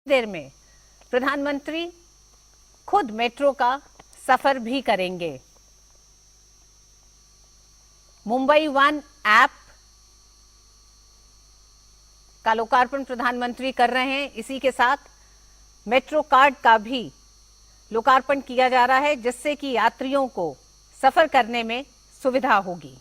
देर में प्रधानमंत्री खुद मेट्रो का सफर भी करेंगे। मुंबई वन ऐप का लोकार्पण प्रधानमंत्री कर रहे हैं। इसी के साथ मेट्रो कार्ड का भी लोकार्पण किया जा रहा है, जिससे कि यात्रियों को सफर करने में सुविधा होगी।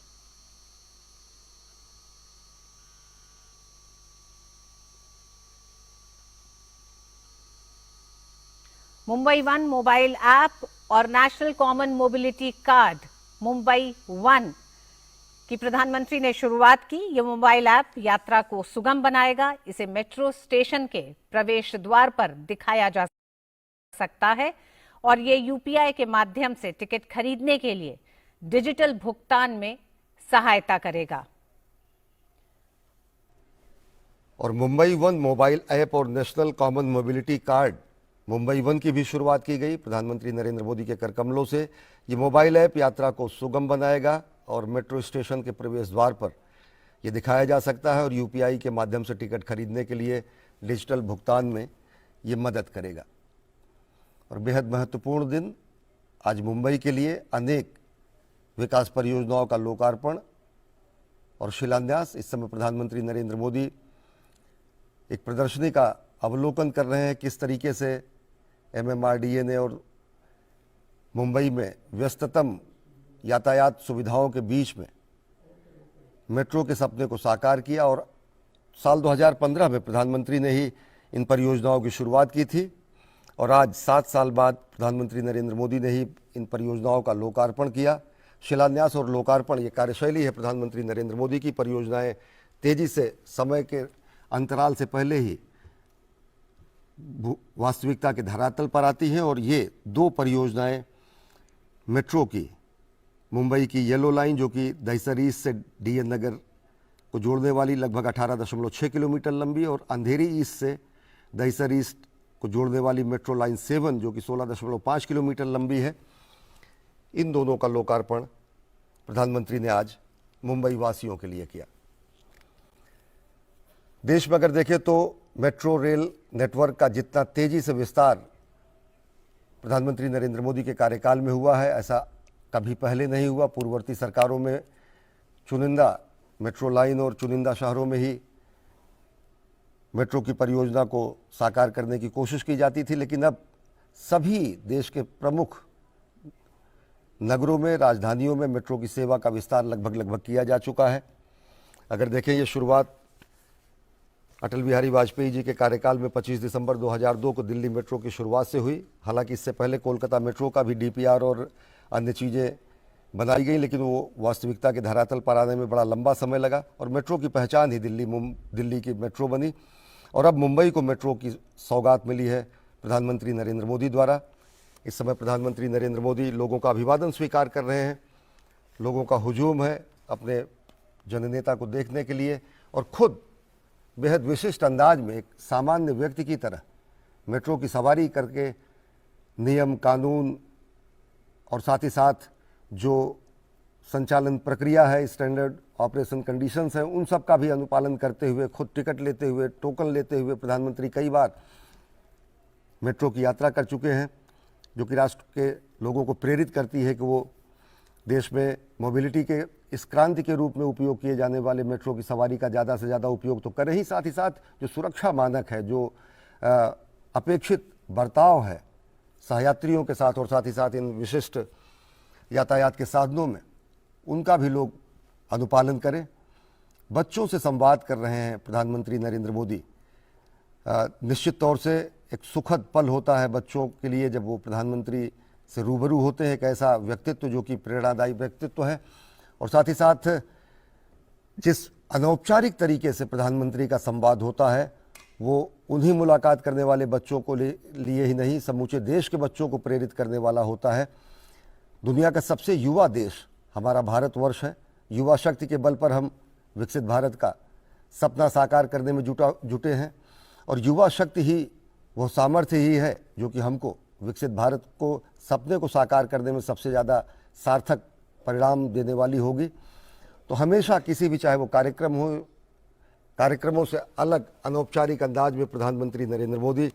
मुंबई वन मोबाइल ऐप और national common mobility card Mumbai one की प्रधानमंत्री ने शुरुआत की। यह मोबाइल ऐप यात्रा को सुगम बनाएगा। इसे मेट्रो स्टेशन के प्रवेश द्वार पर दिखाया जा सकता है और ये यूपीआई के माध्यम से टिकट खरीदने के लिए डिजिटल भुगतान में सहायता करेगा। और मुंबई वन मोबाइल ऐप और national common mobility card Mumbai one की भी शुरुआत की गई। प्रधानमंत्री नरेंद्र मोदी के कर कमलों से ये मोबाइल ऐप यात्रा को सुगम बनाएगा और मेट्रो स्टेशन के प्रवेश द्वार पर यह दिखाया जा सकता है और यूपीआई के माध्यम से टिकट खरीदने के लिए डिजिटल भुगतान में ये मदद करेगा। और बेहद महत्वपूर्ण दिन आज मुंबई के लिए। अनेक विकास परियोजनाओं का लोकार्पण और शिलान्यास। इस समय प्रधानमंत्री नरेंद्र मोदी एक प्रदर्शनी का अवलोकन कर रहे हैं, किस तरीके से एमएमआरडीए ने और मुंबई में व्यस्ततम यातायात सुविधाओं के बीच में मेट्रो के सपने को साकार किया। और साल 2015 में प्रधानमंत्री ने ही इन परियोजनाओं की शुरुआत की थी और आज 7 साल बाद प्रधानमंत्री नरेंद्र मोदी ने ही इन परियोजनाओं का लोकार्पण किया। शिलान्यास और लोकार्पण ये कार्यशैली है प्रधानमंत्री नरेंद्र मोदी की। परियोजनाएं तेजी से समय के अंतराल से पहले ही वास्तविकता के धरातल पर आती हैं और ये 2 परियोजनाएं मेट्रो की, मुंबई की येलो लाइन जो कि दहिसर ईस्ट से डीएन नगर को जोड़ने वाली लगभग 18.6 किलोमीटर लंबी, और अंधेरी ईस्ट से दहिसर ईस्ट को जोड़ने वाली मेट्रो लाइन 7 जो कि 16.5 किलोमीटर लंबी है। इन दोनों का लोकार्पण प्रधानमंत्री ने आज मुंबई वासियों के लिए किया। देश में अगर देखें तो मेट्रो रेल नेटवर्क का जितना तेजी से विस्तार प्रधानमंत्री नरेंद्र मोदी के कार्यकाल में हुआ है, ऐसा कभी पहले नहीं हुआ। पूर्ववर्ती सरकारों में चुनिंदा मेट्रो लाइन और चुनिंदा शहरों में ही मेट्रो की परियोजना को साकार करने की कोशिश की जाती थी, लेकिन अब सभी देश के प्रमुख नगरों में, राजधानियों में मेट्रो की सेवा का विस्तार लगभग किया जा चुका है। अगर देखें, ये शुरुआत अटल बिहारी वाजपेयी जी के कार्यकाल में 25 दिसंबर 2002 को दिल्ली मेट्रो की शुरुआत से हुई। हालांकि इससे पहले कोलकाता मेट्रो का भी डीपीआर और अन्य चीज़ें बनाई गई, लेकिन वो वास्तविकता के धरातल पर आने में बड़ा लंबा समय लगा और मेट्रो की पहचान ही दिल्ली की मेट्रो बनी। और अब मुंबई को मेट्रो की सौगात मिली है प्रधानमंत्री नरेंद्र मोदी द्वारा। इस समय प्रधानमंत्री नरेंद्र मोदी लोगों का अभिवादन स्वीकार कर रहे हैं। लोगों का हुजूम है अपने जननेता को देखने के लिए और खुद बेहद विशिष्ट अंदाज में एक सामान्य व्यक्ति की तरह मेट्रो की सवारी करके नियम कानून और साथ ही साथ जो संचालन प्रक्रिया है, स्टैंडर्ड ऑपरेशन कंडीशंस हैं, उन सब का भी अनुपालन करते हुए, खुद टिकट लेते हुए, टोकन लेते हुए प्रधानमंत्री कई बार मेट्रो की यात्रा कर चुके हैं, जो कि राष्ट्र के लोगों को प्रेरित करती है कि वो देश में मोबिलिटी के इस क्रांति के रूप में उपयोग किए जाने वाले मेट्रो की सवारी का ज़्यादा से ज़्यादा उपयोग तो करें ही, साथ ही साथ जो सुरक्षा मानक है, जो अपेक्षित बर्ताव है सहयात्रियों के साथ और साथ ही साथ इन विशिष्ट यातायात के साधनों में, उनका भी लोग अनुपालन करें। बच्चों से संवाद कर रहे हैं प्रधानमंत्री नरेंद्र मोदी। निश्चित तौर से एक सुखद पल होता है बच्चों के लिए जब वो प्रधानमंत्री से रूबरू होते हैं। एक ऐसा व्यक्तित्व जो कि प्रेरणादायी व्यक्तित्व है और साथ ही साथ जिस अनौपचारिक तरीके से प्रधानमंत्री का संवाद होता है वो उन्हीं मुलाकात करने वाले बच्चों को लिए ही नहीं, समूचे देश के बच्चों को प्रेरित करने वाला होता है। दुनिया का सबसे युवा देश हमारा भारतवर्ष है। युवा शक्ति के बल पर हम विकसित भारत का सपना साकार करने में जुटे हैं और युवा शक्ति ही वो सामर्थ्य ही है जो कि हमको विकसित भारत को सपने को साकार करने में सबसे ज़्यादा सार्थक परिणाम देने वाली होगी। तो हमेशा किसी भी, चाहे वो कार्यक्रम हो, कार्यक्रमों से अलग अनौपचारिक अंदाज में प्रधानमंत्री नरेंद्र मोदी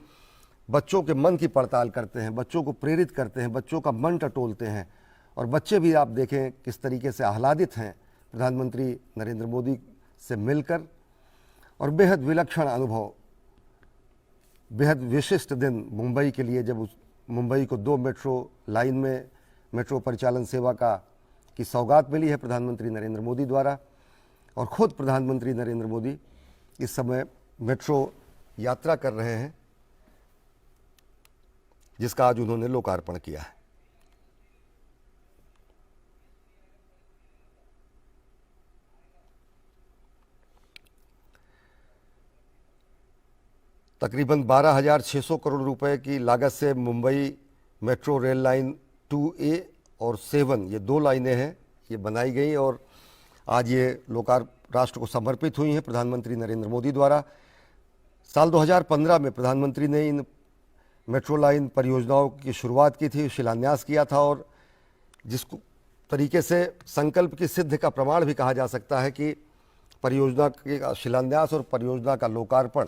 बच्चों के मन की पड़ताल करते हैं, बच्चों को प्रेरित करते हैं, बच्चों का मन टटोलते हैं। और बच्चे भी आप देखें किस तरीके से आह्लादित हैं प्रधानमंत्री नरेंद्र मोदी से मिलकर। और बेहद विलक्षण अनुभव, बेहद विशिष्ट दिन मुंबई के लिए, जब उस मुंबई को 2 मेट्रो लाइन में मेट्रो परिचालन सेवा की सौगात मिली है प्रधानमंत्री नरेंद्र मोदी द्वारा। और ख़ुद प्रधानमंत्री नरेंद्र मोदी इस समय मेट्रो यात्रा कर रहे हैं, जिसका आज उन्होंने लोकार्पण किया है। तकरीबन 12,600 करोड़ रुपए की लागत से Mumbai metro rail line 2A और 7, ये 2 लाइनें हैं, ये बनाई गई और आज ये राष्ट्र को समर्पित हुई हैं प्रधानमंत्री नरेंद्र मोदी द्वारा। साल 2015 में प्रधानमंत्री ने इन मेट्रो लाइन परियोजनाओं की शुरुआत की थी, शिलान्यास किया था। और जिस तरीके से संकल्प की सिद्धि का प्रमाण भी कहा जा सकता है कि परियोजना के शिलान्यास और परियोजना का लोकार्पण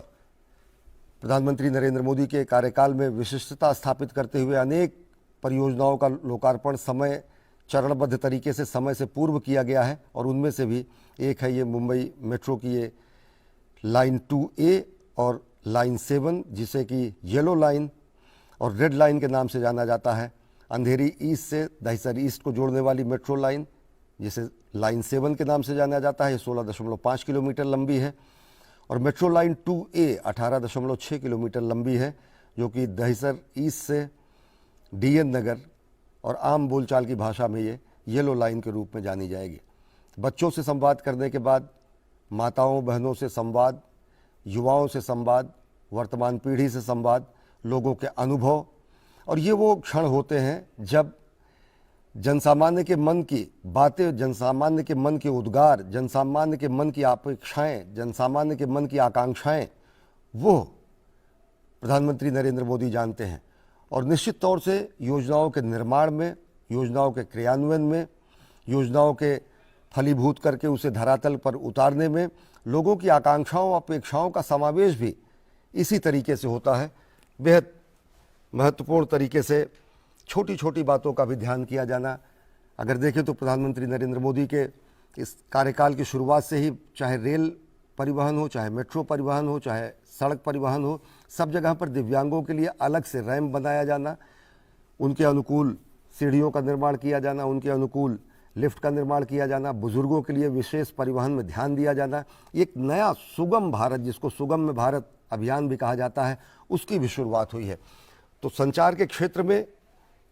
प्रधानमंत्री नरेंद्र मोदी के कार्यकाल में विशिष्टता स्थापित करते हुए अनेक परियोजनाओं का लोकार्पण समय चरणबद्ध तरीके से समय से पूर्व किया गया है। और उनमें से भी एक है ये मुंबई मेट्रो की ये लाइन 2A और लाइन 7, जिसे कि येलो लाइन और रेड लाइन के नाम से जाना जाता है। अंधेरी ईस्ट से दहिसर ईस्ट को जोड़ने वाली मेट्रो लाइन, जिसे लाइन 7 के नाम से जाना जाता है, 16.5 किलोमीटर लंबी है। और मेट्रो लाइन 2A 18.6 किलोमीटर लंबी है, जो कि दहिसर ईस्ट से DN नगर और आम बोलचाल की भाषा में ये येलो लाइन के रूप में जानी जाएगी। बच्चों से संवाद करने के बाद माताओं बहनों से संवाद, युवाओं से संवाद, वर्तमान पीढ़ी से संवाद, लोगों के अनुभव। और ये वो क्षण होते हैं जब जनसामान्य के मन की बातें, जनसामान्य के मन के उद्गार, जनसामान्य के मन की अपेक्षाएं, जनसामान्य के मन की आकांक्षाएं, वो प्रधानमंत्री नरेंद्र मोदी जानते हैं। और निश्चित तौर से योजनाओं के निर्माण में, योजनाओं के क्रियान्वयन में, योजनाओं के फलीभूत करके उसे धरातल पर उतारने में लोगों की आकांक्षाओं अपेक्षाओं का समावेश भी इसी तरीके से होता है। बेहद महत्वपूर्ण तरीके से छोटी छोटी बातों का भी ध्यान किया जाना। अगर देखें तो प्रधानमंत्री नरेंद्र मोदी के इस कार्यकाल की शुरुआत से ही, चाहे रेल परिवहन हो, चाहे मेट्रो परिवहन हो, चाहे सड़क परिवहन हो, सब जगह पर दिव्यांगों के लिए अलग से रैंप बनाया जाना, उनके अनुकूल सीढ़ियों का निर्माण किया जाना, उनके अनुकूल लिफ्ट का निर्माण किया जाना, बुजुर्गों के लिए विशेष परिवहन में ध्यान दिया जाना। एक नया सुगम भारत, जिसको सुगम्य भारत अभियान भी कहा जाता है, उसकी भी शुरुआत हुई है। तो संचार के क्षेत्र में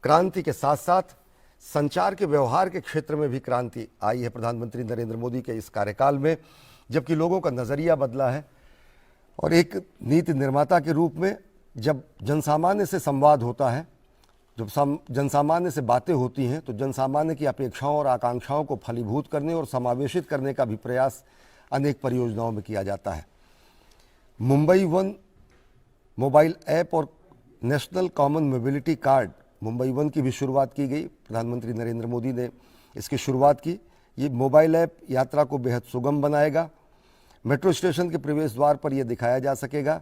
क्रांति के साथ साथ संचार के व्यवहार के क्षेत्र में भी क्रांति आई है प्रधानमंत्री नरेंद्र मोदी के इस कार्यकाल में, जबकि लोगों का नज़रिया बदला है। और एक नीति निर्माता के रूप में जब जनसामान्य से संवाद होता है, जब जनसामान्य से बातें होती हैं, तो जनसामान्य की अपेक्षाओं और आकांक्षाओं को फलीभूत करने और समावेशित करने का भी प्रयास अनेक परियोजनाओं में किया जाता है। मुंबई 1 मोबाइल ऐप और national common mobility card Mumbai 1 की भी शुरुआत की गई। प्रधानमंत्री नरेंद्र मोदी ने इसकी शुरुआत की। ये मोबाइल ऐप यात्रा को बेहद सुगम बनाएगा। मेट्रो स्टेशन के प्रवेश द्वार पर यह दिखाया जा सकेगा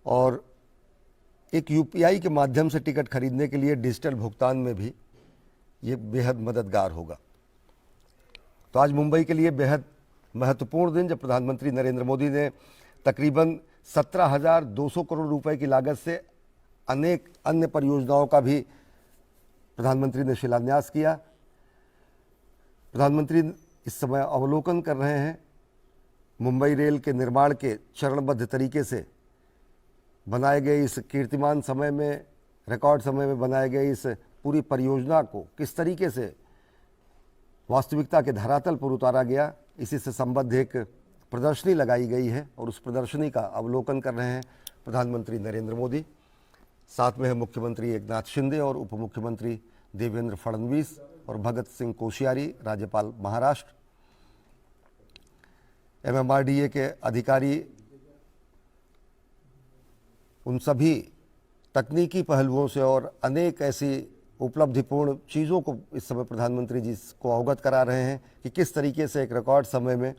और एक UPI के माध्यम से टिकट खरीदने के लिए डिजिटल भुगतान में भी ये बेहद मददगार होगा। तो आज मुंबई के लिए बेहद महत्वपूर्ण दिन, जब प्रधानमंत्री नरेंद्र मोदी ने तकरीबन 17,200 करोड़ रुपए की लागत से अनेक अन्य परियोजनाओं का भी प्रधानमंत्री ने शिलान्यास किया। प्रधानमंत्री इस समय अवलोकन कर रहे हैं मुंबई रेल के निर्माण के चरणबद्ध तरीके से बनाए गए इस कीर्तिमान समय में, रिकॉर्ड समय में बनाए गए इस पूरी परियोजना को किस तरीके से वास्तविकता के धरातल पर उतारा गया। इसी से संबद्ध एक प्रदर्शनी लगाई गई है और उस प्रदर्शनी का अवलोकन कर रहे हैं प्रधानमंत्री नरेंद्र मोदी। साथ में है मुख्यमंत्री एकनाथ शिंदे और उप मुख्यमंत्री देवेंद्र फडणवीस और भगत सिंह कोश्यारी, राज्यपाल महाराष्ट्र। MMRDA के अधिकारी उन सभी तकनीकी पहलुओं से और अनेक ऐसी उपलब्धिपूर्ण चीज़ों को इस समय प्रधानमंत्री जी को अवगत करा रहे हैं कि किस तरीके से एक रिकॉर्ड समय में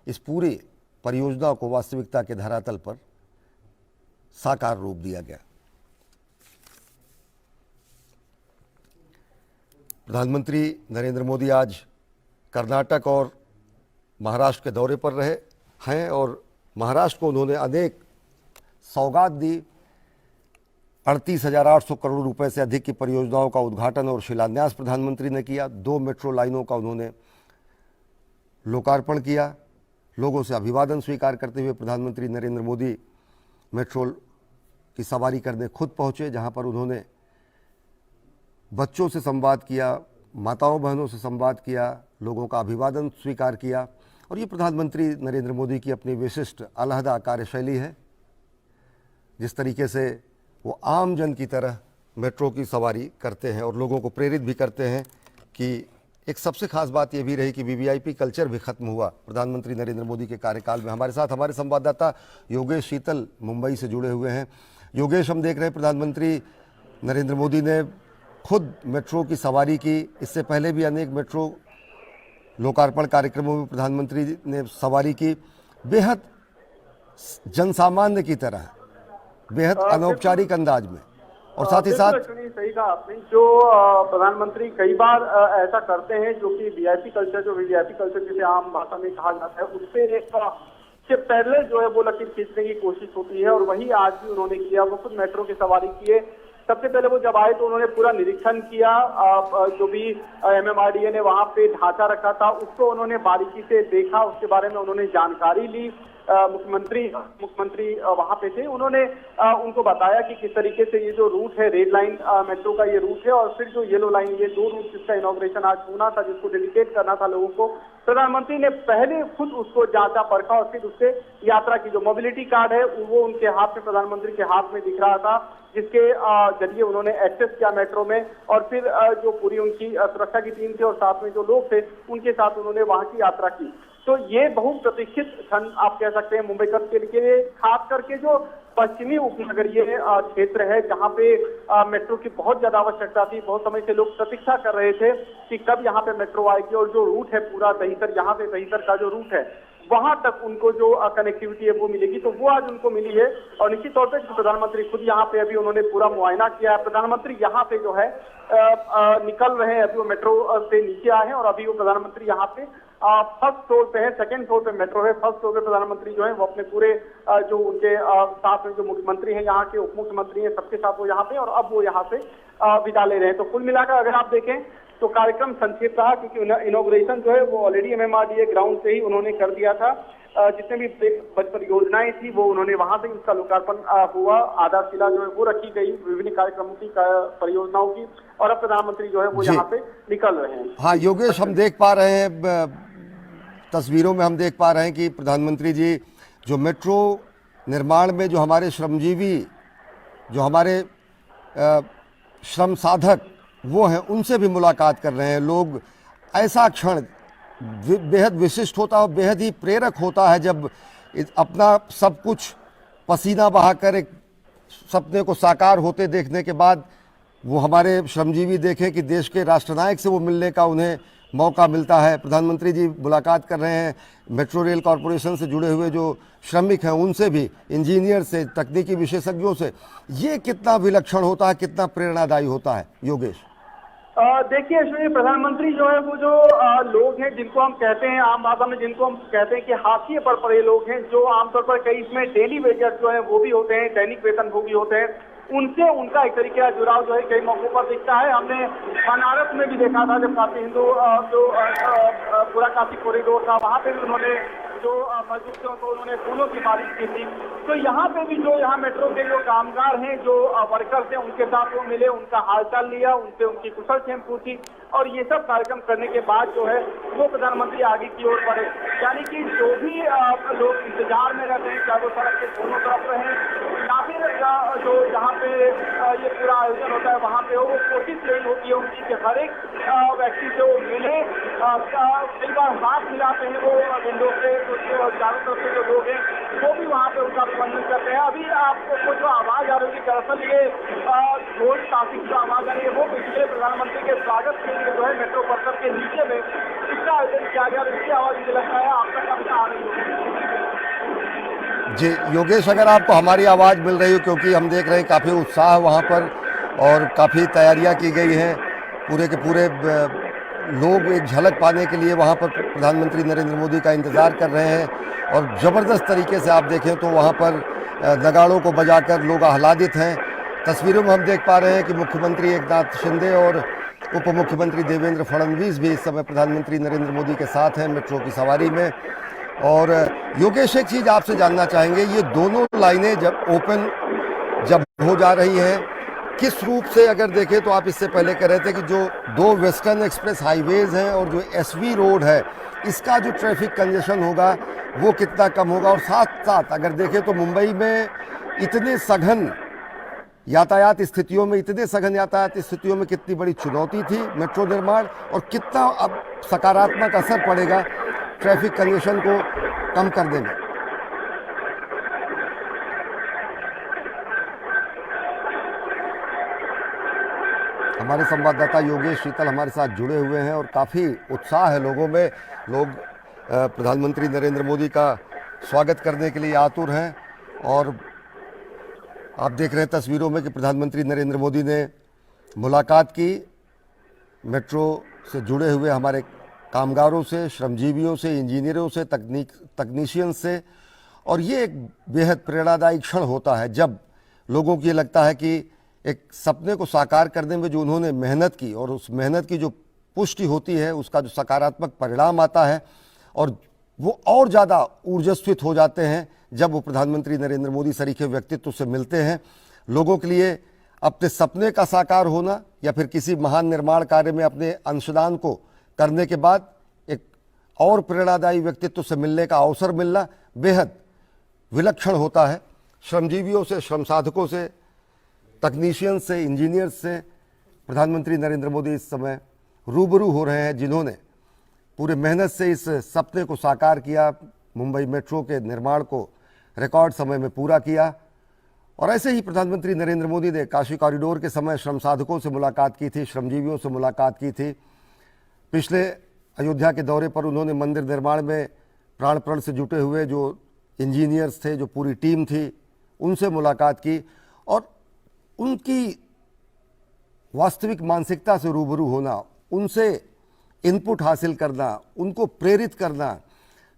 इस पूरी परियोजना को वास्तविकता के धरातल पर साकार रूप दिया गया। प्रधानमंत्री नरेंद्र मोदी आज कर्नाटक और महाराष्ट्र के दौरे पर रहे हैं और महाराष्ट्र को उन्होंने अनेक सौगात दी। 38,800 करोड़ रुपए से अधिक की परियोजनाओं का उद्घाटन और शिलान्यास प्रधानमंत्री ने किया। 2 मेट्रो लाइनों का उन्होंने लोकार्पण किया। लोगों से अभिवादन स्वीकार करते हुए प्रधानमंत्री नरेंद्र मोदी मेट्रो की सवारी करने खुद पहुंचे, जहां पर उन्होंने बच्चों से संवाद किया, माताओं बहनों से संवाद किया, लोगों का अभिवादन स्वीकार किया। और ये प्रधानमंत्री नरेंद्र मोदी की अपनी विशिष्ट अलहदा कार्यशैली है। जिस तरीके से वो आम जन की तरह मेट्रो की सवारी करते हैं और लोगों को प्रेरित भी करते हैं कि एक सबसे खास बात ये भी रही कि वीवीआईपी कल्चर भी खत्म हुआ प्रधानमंत्री नरेंद्र मोदी के कार्यकाल में। हमारे साथ हमारे संवाददाता योगेश शीतल मुंबई से जुड़े हुए हैं। योगेश, हम देख रहे हैं प्रधानमंत्री नरेंद्र मोदी ने खुद मेट्रो की सवारी की। इससे पहले भी अनेक मेट्रो लोकार्पण कार्यक्रमों में प्रधानमंत्री ने सवारी की, बेहद जनसामान्य की तरह, बेहद अनौपचारिक अंदाज में। और साथ ही साथ सही कहा आपने, जो प्रधानमंत्री कई बार ऐसा करते हैं जो कि वीआईपी कल्चर जिसे आम भाषा में कहा जाता है, उससे एक पैरेलल जो है वो लकीर खींचने की कोशिश होती है और वही आज भी उन्होंने किया। वो खुद मेट्रो की सवारी किए। सबसे पहले वो जब आए तो उन्होंने पूरा निरीक्षण किया। जो भी एमएमआरडीए ने वहां पे ढांचा रखा था उसको उन्होंने बारीकी से देखा, उसके बारे में उन्होंने जानकारी ली। मुख्यमंत्री वहां पे थे, उन्होंने उनको बताया कि किस तरीके से ये जो रूट है, रेड लाइन मेट्रो का ये रूट है और फिर जो येलो लाइन, ये 2 रूट जिसका इनॉग्रेशन आज होना था, जिसको डेडिकेट करना था लोगों को, प्रधानमंत्री ने पहले खुद उसको जांचा परखा और फिर उससे यात्रा की जो मोबिलिटी कार्ड है वो उनके हाथ में, प्रधानमंत्री के हाथ में दिख रहा था, जिसके जरिए उन्होंने एक्सेस किया मेट्रो में। और फिर जो पूरी उनकी सुरक्षा की टीम थी और साथ में जो लोग थे उनके साथ उन्होंने वहां की यात्रा की। तो ये बहुप्रतीक्षित क्षण आप कह सकते हैं मुंबई कब के लिए, खास करके जो पश्चिमी उपनगरीय क्षेत्र है जहां पे मेट्रो की बहुत ज्यादा आवश्यकता थी। बहुत समय से लोग प्रतीक्षा कर रहे थे कि कब यहाँ पे मेट्रो आएगी और जो रूट है पूरा दहीसर, यहाँ से दहीसर का जो रूट है वहां तक उनको जो कनेक्टिविटी है वो मिलेगी, तो वो आज उनको मिली है। और निश्चित तौर पे प्रधानमंत्री खुद यहाँ पे अभी उन्होंने पूरा मुआयना किया है। प्रधानमंत्री यहाँ पे जो है निकल रहे हैं, अभी वो मेट्रो से नीचे आए हैं और अभी वो प्रधानमंत्री यहाँ पे फर्स्ट फ्लोर पे है, सेकंड फ्लोर पे मेट्रो है, फर्स्ट फ्लोर पे प्रधानमंत्री जो है वो अपने पूरे जो उनके साथ में जो मुख्यमंत्री हैं, यहाँ के उप मुख्यमंत्री हैं, सबके साथ वो यहाँ पे, और अब वो यहाँ से विदा ले रहे हैं। तो कुल मिलाकर अगर आप देखें तो कार्यक्रम संक्षिप्त रहा, क्योंकि इनॉग्रेशन जो है वो ऑलरेडी एमएमआरडीए ग्राउंड से ही उन्होंने कर दिया था। जितने भी परियोजनाएं थी वो उन्होंने वहां से उसका लोकार्पण हुआ, आधारशिला जो है वो रखी गई विभिन्न कार्यक्रमों की, परियोजनाओं की, और अब प्रधानमंत्री जो है वो यहाँ पे निकल रहे हैं। हाँ योगेश, हम देख पा रहे हैं तस्वीरों में, हम देख पा रहे हैं कि प्रधानमंत्री जी जो मेट्रो निर्माण में जो हमारे श्रमजीवी, जो हमारे श्रम साधक वो हैं, उनसे भी मुलाकात कर रहे हैं। लोग, ऐसा क्षण बेहद विशिष्ट होता है, बेहद ही प्रेरक होता है जब अपना सब कुछ पसीना बहाकर एक सपने को साकार होते देखने के बाद वो हमारे श्रमजीवी देखें कि देश के राष्ट्रनायक से वो मिलने का उन्हें मौका मिलता है। प्रधानमंत्री जी मुलाकात कर रहे हैं मेट्रो रेल कॉरपोरेशन से जुड़े हुए जो श्रमिक हैं उनसे भी, इंजीनियर से, तकनीकी विशेषज्ञों से। ये कितना विलक्षण होता है, कितना प्रेरणादायी होता है योगेश? देखिए अश्विनी, प्रधानमंत्री जो है वो जो लोग हैं जिनको हम कहते हैं आम भाषा में, जिनको हम कहते हैं कि हाशिए पर पड़े लोग हैं, जो आमतौर पर कई इसमें डेली वेजर जो है वो भी होते हैं, दैनिक वेतनभोगी होते हैं, उनसे उनका एक तरीके का जुड़ाव जो है कई मौकों पर दिखता है। हमने बनारस में भी देखा था जब काशी हिंदू जो पूरा काशी कॉरिडोर था, वहां पे भी उन्होंने जो मजदूरों को उन्होंने फूलों की बारिश की थी। तो यहाँ पे भी जो यहाँ मेट्रो के जो कामगार हैं, जो वर्कर्स हैं, उनके साथ वो मिले, उनका हालचाल लिया, उनसे उनकी कुशल क्षेम पूछी, और ये सब कार्यक्रम करने के बाद जो है वो प्रधानमंत्री आगे की ओर बढ़े। यानी कि जो भी लोग इंतजार में रहते हैं, चाहे वो सड़क के दोनों तरफ रहें या फिर जो जहाँ पे ये पूरा आयोजन होता है वहाँ पे वो कोशिश यही होती है उनकी कि हर एक व्यक्ति से वो मिले। कई बार हाथ मिलाते हैं वो विंडो से, चारों तरफ से जो लोग हैं वो भी वहाँ पे उनका अभिनंदन करते हैं। अभी आपको जो आवाज आ रही है, दरअसल ये ढोल काफी जो आवाज आ रही है वो पिछले प्रधानमंत्री के स्वागत के लिए जो है मेट्रो परिसर के नीचे में इसका आयोजन किया गया। इसकी आवाज मुझे लगता है आप तक आ रही होगी। जी योगेश, अगर आपको हमारी आवाज़ मिल रही हो, क्योंकि हम देख रहे हैं काफ़ी उत्साह वहाँ पर और काफ़ी तैयारियां की गई हैं, पूरे के पूरे लोग एक झलक पाने के लिए वहाँ पर प्रधानमंत्री नरेंद्र मोदी का इंतज़ार कर रहे हैं। और ज़बरदस्त तरीके से आप देखें तो वहाँ पर नगाड़ों को बजाकर लोग आह्लादित हैं। तस्वीरों में हम देख पा रहे हैं कि मुख्यमंत्री एकनाथ शिंदे और उप मुख्यमंत्री देवेंद्र फडणवीस भी इस समय प्रधानमंत्री नरेंद्र मोदी के साथ हैं मेट्रो की सवारी में। और योगेश, एक चीज़ आपसे जानना चाहेंगे, ये दोनों लाइनें जब हो जा रही हैं, किस रूप से अगर देखें तो आप इससे पहले कह रहे थे कि जो दो वेस्टर्न एक्सप्रेस हाईवेज हैं और जो एसवी रोड है, इसका जो ट्रैफिक कंजेशन होगा वो कितना कम होगा। और साथ साथ अगर देखें तो मुंबई में इतने सघन यातायात स्थितियों में कितनी बड़ी चुनौती थी मेट्रो निर्माण, और कितना अब सकारात्मक असर पड़ेगा ट्रैफिक कंजेशन को कम करने में। हमारे संवाददाता योगेश शीतल हमारे साथ जुड़े हुए हैं और काफ़ी उत्साह है लोगों में। लोग प्रधानमंत्री नरेंद्र मोदी का स्वागत करने के लिए आतुर हैं। और आप देख रहे हैं तस्वीरों में कि प्रधानमंत्री नरेंद्र मोदी ने मुलाकात की मेट्रो से जुड़े हुए हमारे कामगारों से, श्रमजीवियों से, इंजीनियरों से, तकनीशियन से। और ये एक बेहद प्रेरणादायी क्षण होता है जब लोगों को ये लगता है कि एक सपने को साकार करने में जो उन्होंने मेहनत की और उस मेहनत की जो पुष्टि होती है, उसका जो सकारात्मक परिणाम आता है, और वो और ज़्यादा ऊर्जास्वित हो जाते हैं जब वो प्रधानमंत्री नरेंद्र मोदी सरीखे व्यक्तित्व से मिलते हैं। लोगों के लिए अपने सपने का साकार होना या फिर किसी महान निर्माण कार्य में अपने अंशदान को करने के बाद एक और प्रेरणादायी व्यक्तित्व से मिलने का अवसर मिलना बेहद विलक्षण होता है। श्रमजीवियों से, श्रम साधकों से, तकनीशियन से, इंजीनियर से प्रधानमंत्री नरेंद्र मोदी इस समय रूबरू हो रहे हैं, जिन्होंने पूरे मेहनत से इस सपने को साकार किया, मुंबई मेट्रो के निर्माण को रिकॉर्ड समय में पूरा किया। और ऐसे ही प्रधानमंत्री नरेंद्र मोदी ने काशी कॉरिडोर के समय श्रम साधकों से मुलाकात की थी, श्रमजीवियों से मुलाकात की थी। पिछले अयोध्या के दौरे पर उन्होंने मंदिर निर्माण में प्राण प्रण से जुटे हुए जो इंजीनियर्स थे, जो पूरी टीम थी, उनसे मुलाकात की और उनकी वास्तविक मानसिकता से रूबरू होना, उनसे इनपुट हासिल करना, उनको प्रेरित करना,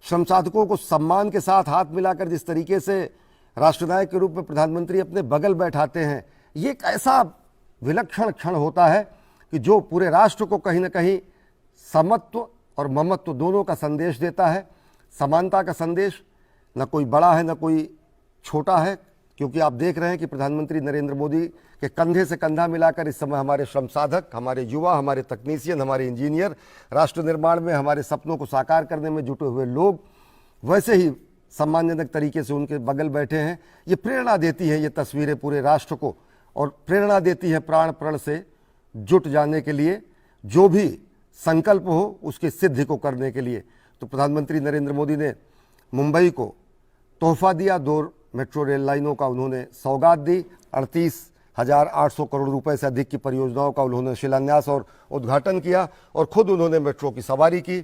श्रम साधकों को सम्मान के साथ हाथ मिलाकर जिस तरीके से राष्ट्रनायक के रूप में प्रधानमंत्री अपने बगल बैठाते हैं, ये एक ऐसा विलक्षण क्षण होता है कि जो पूरे राष्ट्र को कहीं ना कहीं समत्व और ममत्व दोनों का संदेश देता है। समानता का संदेश, न कोई बड़ा है न कोई छोटा है, क्योंकि आप देख रहे हैं कि प्रधानमंत्री नरेंद्र मोदी के कंधे से कंधा मिलाकर इस समय हमारे श्रम साधक, हमारे युवा, हमारे तकनीशियन, हमारे इंजीनियर राष्ट्र निर्माण में, हमारे सपनों को साकार करने में जुटे हुए लोग वैसे ही सम्मानजनक तरीके से उनके बगल बैठे हैं। ये प्रेरणा देती है ये तस्वीरें पूरे राष्ट्र को, और प्रेरणा देती है प्राण प्रण से जुट जाने के लिए, जो भी संकल्प हो उसकी सिद्धि को करने के लिए। तो प्रधानमंत्री नरेंद्र मोदी ने मुंबई को तोहफा दिया, 2 मेट्रो रेल लाइनों का उन्होंने सौगात दी। 38,800 करोड़ रुपए से अधिक की परियोजनाओं का उन्होंने शिलान्यास और उद्घाटन किया और खुद उन्होंने मेट्रो की सवारी की।